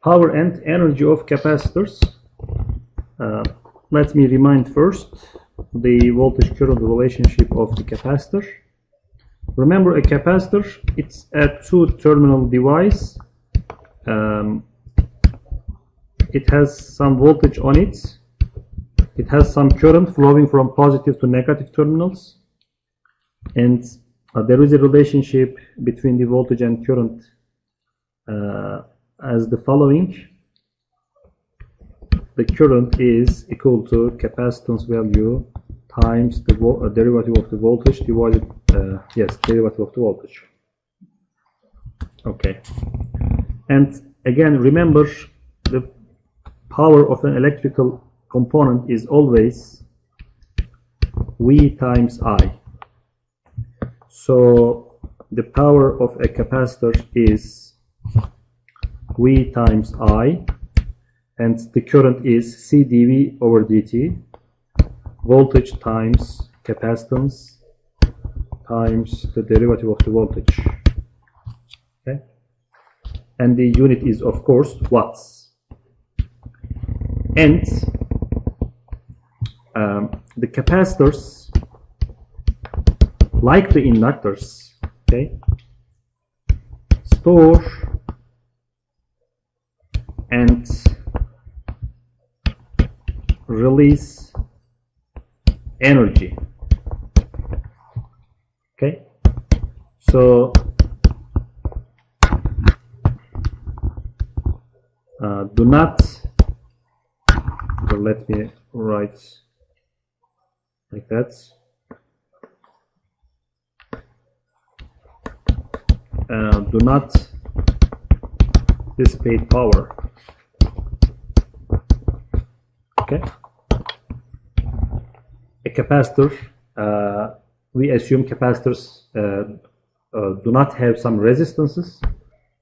Power and energy of capacitors. Let me remind first the voltage current relationship of the capacitor. Remember, a capacitor, it's a two-terminal device. It has some voltage on it. It has some current flowing from positive to negative terminals. And there is a relationship between the voltage and current as the following. The current is equal to capacitance value times the derivative of the voltage divided, derivative of the voltage. Okay. And again, remember, the power of an electrical component is always V times I. So the power of a capacitor is V times I, and the current is C dV over dt, voltage times capacitance times the derivative of the voltage. Okay, and the unit is of course watts. And the capacitors, like the inductors, okay, store and release energy. Okay, so do not, let me write like that. Do not dissipate power. Okay, a capacitor, we assume capacitors do not have some resistances,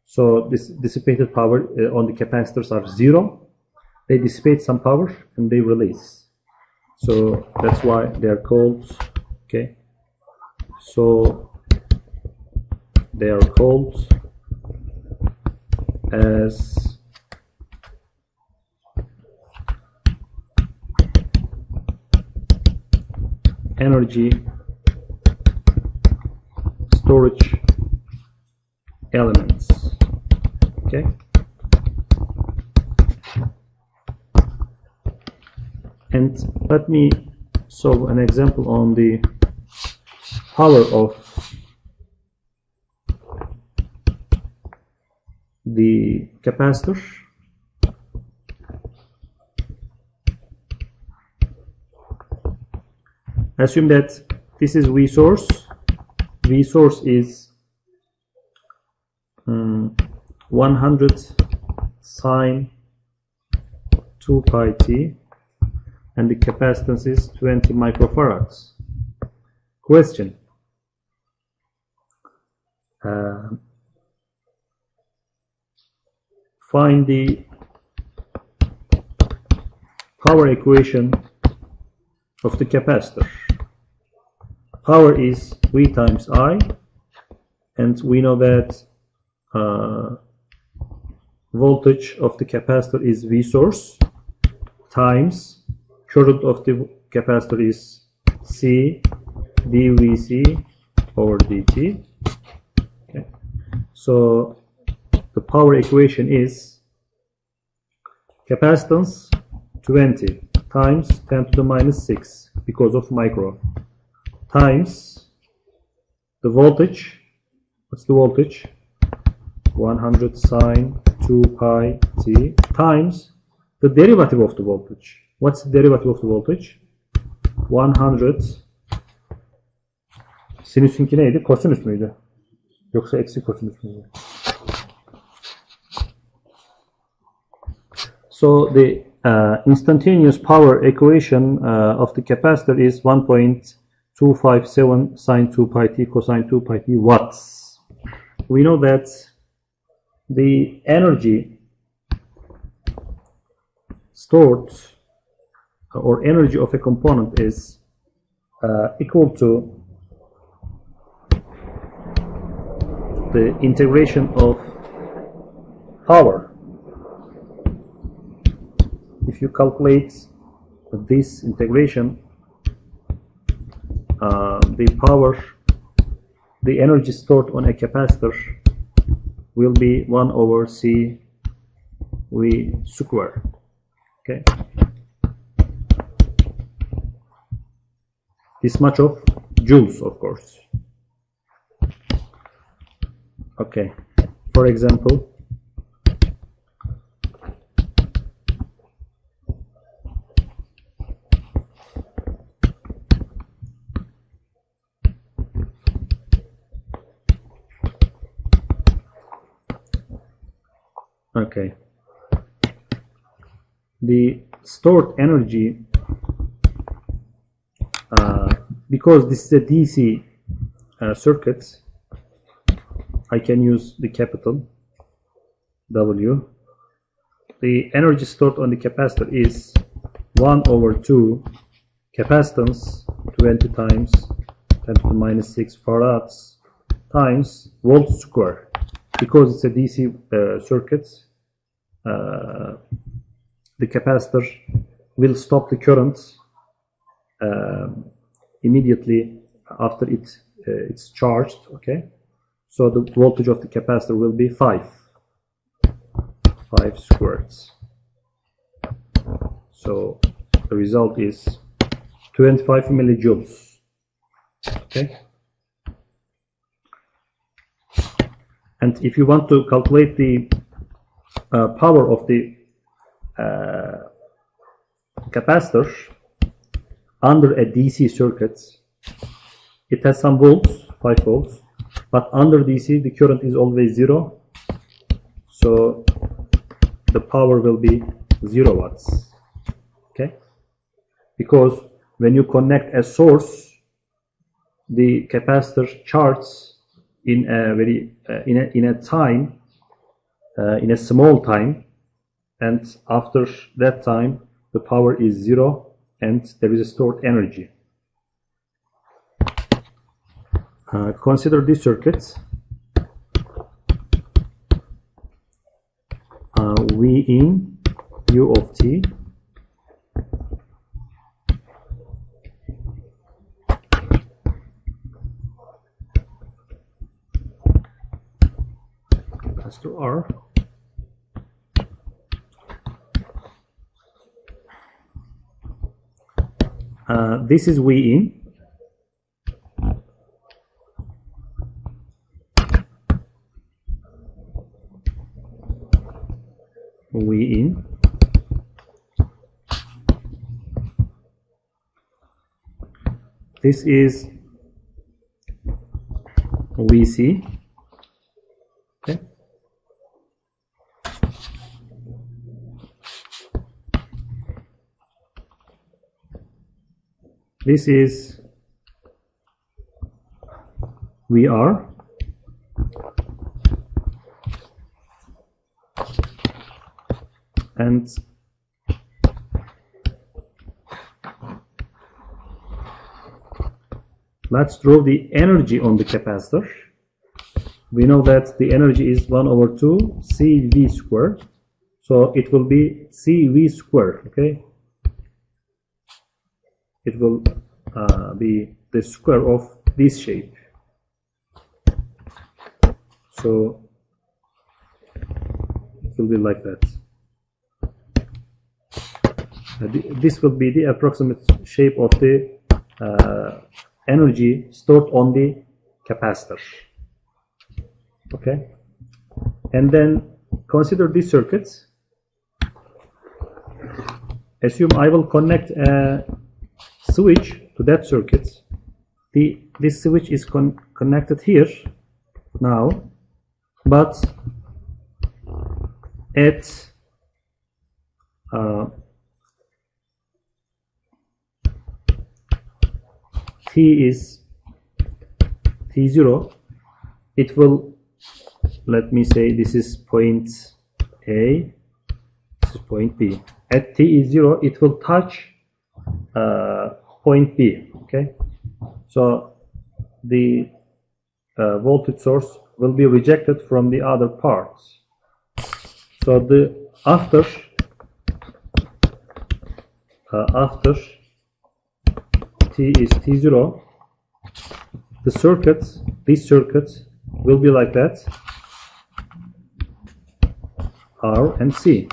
so this dissipated power on the capacitors are zero. They dissipate some power and they release, so that's why they are called, okay, so they are called as energy storage elements. Okay, and let me solve an example on the power of the capacitor. Assume that this is V source. V source is 100 sine 2 pi t, and the capacitance is 20 microfarads. Question: find the power equation of the capacitor. Power is V times I, and we know that voltage of the capacitor is V source times current of the capacitor is C dVc over dt. Okay, so the power equation is capacitance 20 times 10 to the minus 6 because of micro, times the voltage. What's the voltage? 100 sine 2 pi t times the derivative of the voltage. What's the derivative of the voltage? 100. Sinüsünki neydi? Kosinüs müydü? Yoksa eksi kosinüs müydü? So the instantaneous power equation of the capacitor is 1.257 sine 2 pi t cosine 2 pi t watts. We know that the energy stored or energy of a component is equal to the integration of power if you calculate this integration, the energy stored on a capacitor will be 1 over C V square. Okay, this much of joules, of course. Okay, for example, okay, the stored energy, because this is a DC circuit, I can use the capital W. The energy stored on the capacitor is 1 over 2 capacitance 20 times 10 to the minus 6 farads times volts square. Because it's a DC circuit, the capacitor will stop the current immediately after it's charged. Okay, so the voltage of the capacitor will be 5 squared. So the result is 25 millijoules. Okay, and if you want to calculate the power of the capacitor under a DC circuit, it has some volts, 5 volts, but under DC the current is always 0, so the power will be 0 watts. Okay, because when you connect a source, the capacitor charges in a very in a small time, and after that time the power is 0 and there is a stored energy. Consider this circuit. V in U of t capacitor R. This is V in. V in. This is VC. Okay. This is VR. And let's draw the energy on the capacitor. We know that the energy is 1 over 2 CV square, so it will be CV square. Okay, it will be the square of this shape, so it will be like that. This will be the approximate shape of the energy stored on the capacitor. Okay, and then consider this circuit. Assume I will connect a switch to that circuit. This switch is connected here now, but at T is T0, it will, let me say this is point A, this is point B. At T is 0, it will touch point B. Okay, so the voltage source will be rejected from the other parts. So after after t is t0, this circuit will be like that, R and C.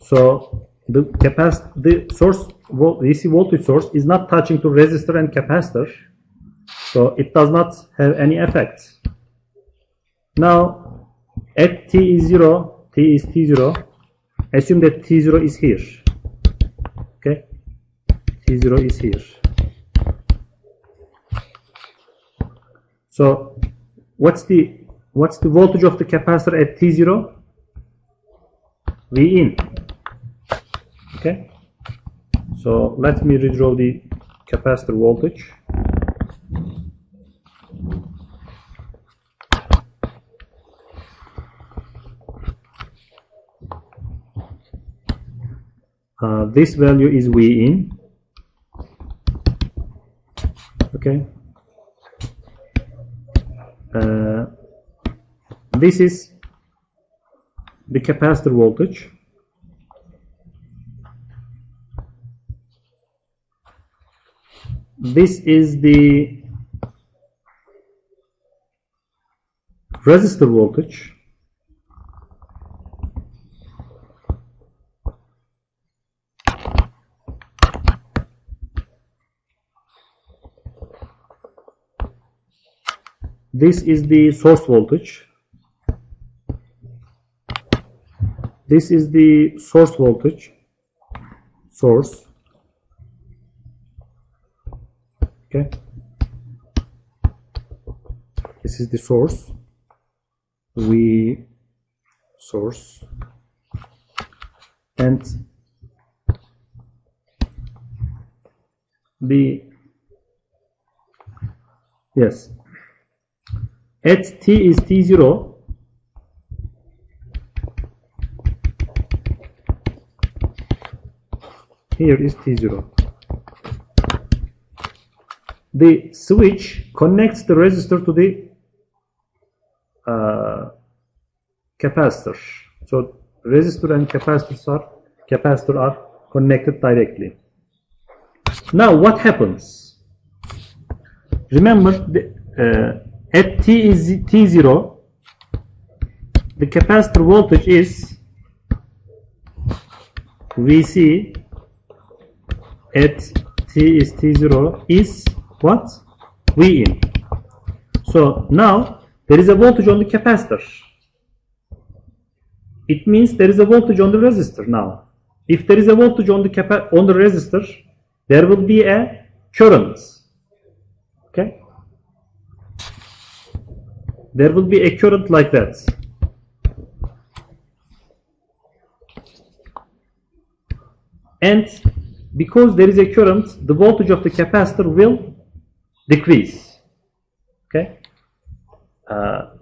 So the DC voltage source is not touching to resistor and capacitor, so it does not have any effect. Now at t is 0, t is t0, assume that t0 is here. Okay, t0 is here. So what's the voltage of the capacitor at t0? V in. Okay, so let me redraw the capacitor voltage. This value is V in. Okay, this is the capacitor voltage. This is the resistor voltage. This is the source voltage. This is the source voltage. Source. Okay. This is the source. Source. And at t is t0, here is t0. The switch connects the resistor to the capacitor. So resistor and capacitor are connected directly. Now what happens? Remember, at t is t0, the capacitor voltage is Vc at t is t0 is what? V in. So now there is a voltage on the capacitor. It means there is a voltage on the resistor now. If there is a voltage on the resistor, there will be a current. Okay? There will be a current like that. And because there is a current, the voltage of the capacitor will decrease. Okay?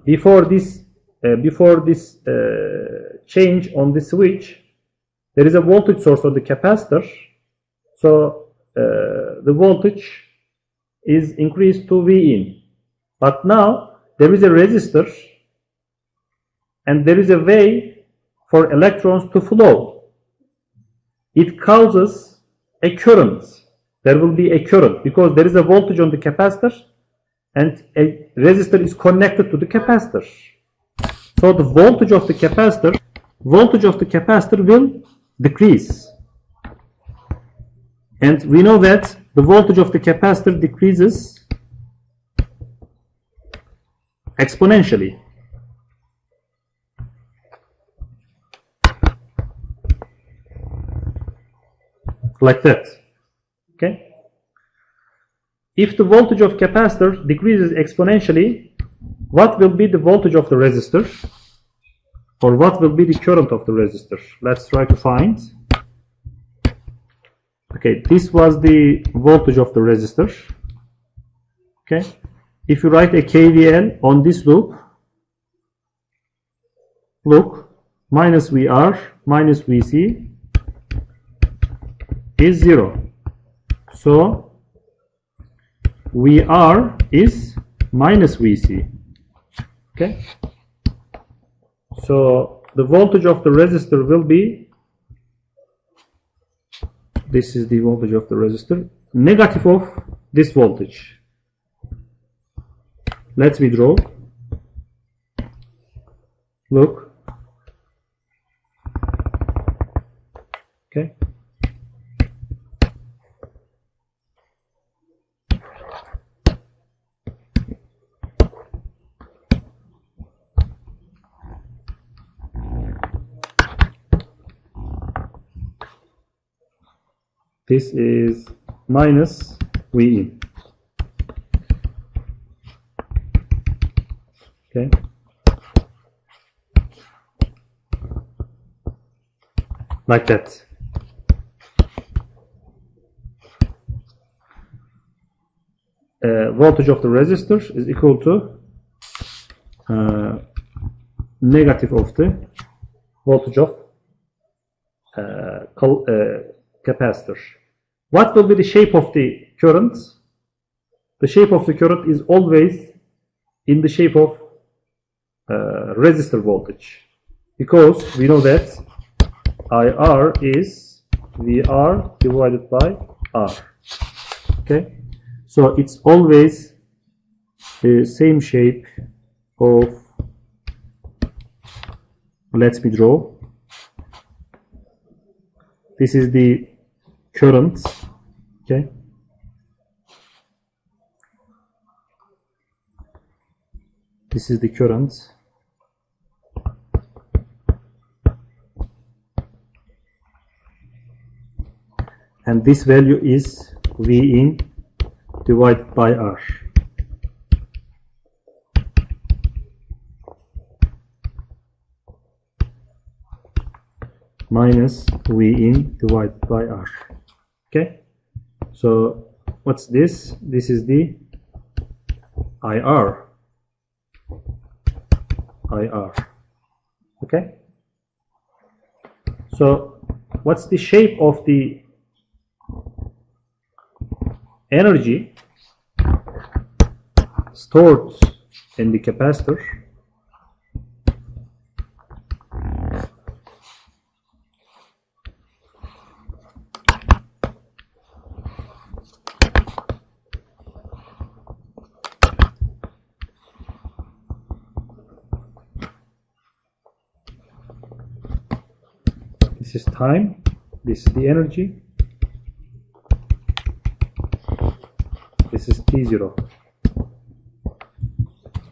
Before this change on the switch, there is a voltage source on the capacitor, so the voltage is increased to V in. But now there is a resistor and there is a way for electrons to flow. It causes a current. There will be a current because there is a voltage on the capacitor and a resistor is connected to the capacitor. So the voltage of the capacitor will decrease. And we know that the voltage of the capacitor decreases exponentially. Like that. Okay? If the voltage of capacitor decreases exponentially, what will be the voltage of the resistor? Or what will be the current of the resistor? Let's try to find. Okay, this was the voltage of the resistor. Okay, if you write a KVL on this loop, look, minus VR minus VC is 0. So VR is minus VC. Okay, so the voltage of the resistor will be This is the voltage of the resistor. Negative of this voltage. Let me draw. Look. Okay. This is minus V in. Okay. Like that. Voltage of the resistor is equal to negative of the voltage of capacitor. What will be the shape of the current? The shape of the current is always in the shape of resistor voltage, because we know that IR is VR divided by R. Okay, so it's always the same shape of, let me draw. This is the current, okay. This is the current. And this value is V in divided by R. Minus V in divided by R. Okay. So what's this? This is the IR. IR. Okay. So what's the shape of the energy stored in the capacitor? This is time, this is the energy, this is T0.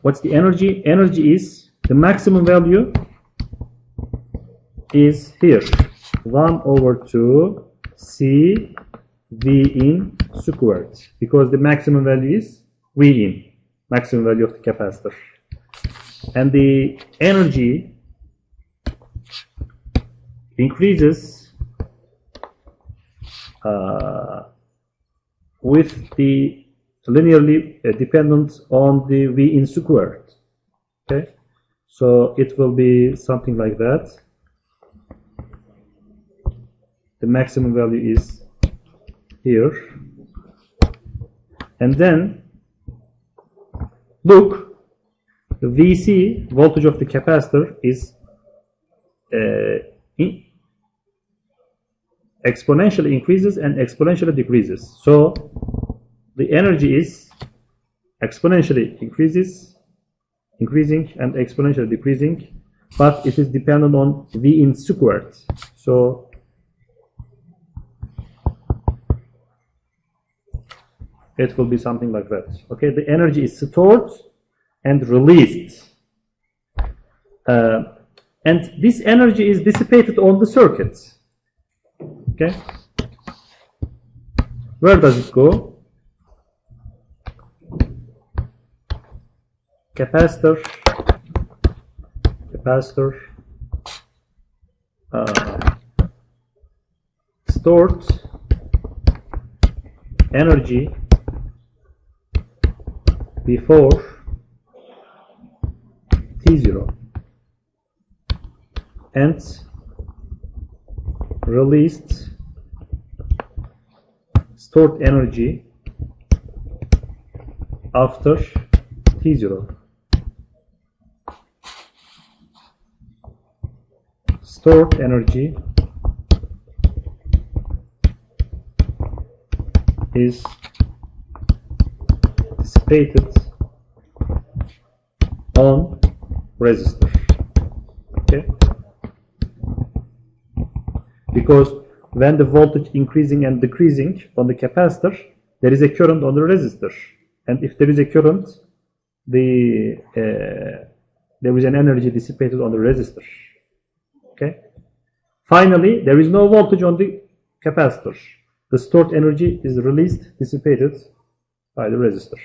What's the energy? Energy is, the maximum value is here, 1/2 C V in squared, because the maximum value is V in, maximum value of the capacitor. And the energy increases with the linearly dependent on the V in squared. Okay, so it will be something like that. The maximum value is here, and then look, the VC, voltage of the capacitor, is exponentially increases and exponentially decreases. So the energy is exponentially increasing and exponentially decreasing, but it is dependent on V in squared. So it will be something like that. Okay, the energy is stored and released, and this energy is dissipated on the circuit. Okay, where does it go? Capacitor, stored energy before T0 and released stored energy after T0. Stored energy is dissipated on resistor. Okay, because when the voltage increasing and decreasing on the capacitor, there is a current on the resistor, and if there is a current, there is an energy dissipated on the resistor. Okay. Finally, there is no voltage on the capacitor. The stored energy is released, dissipated by the resistor.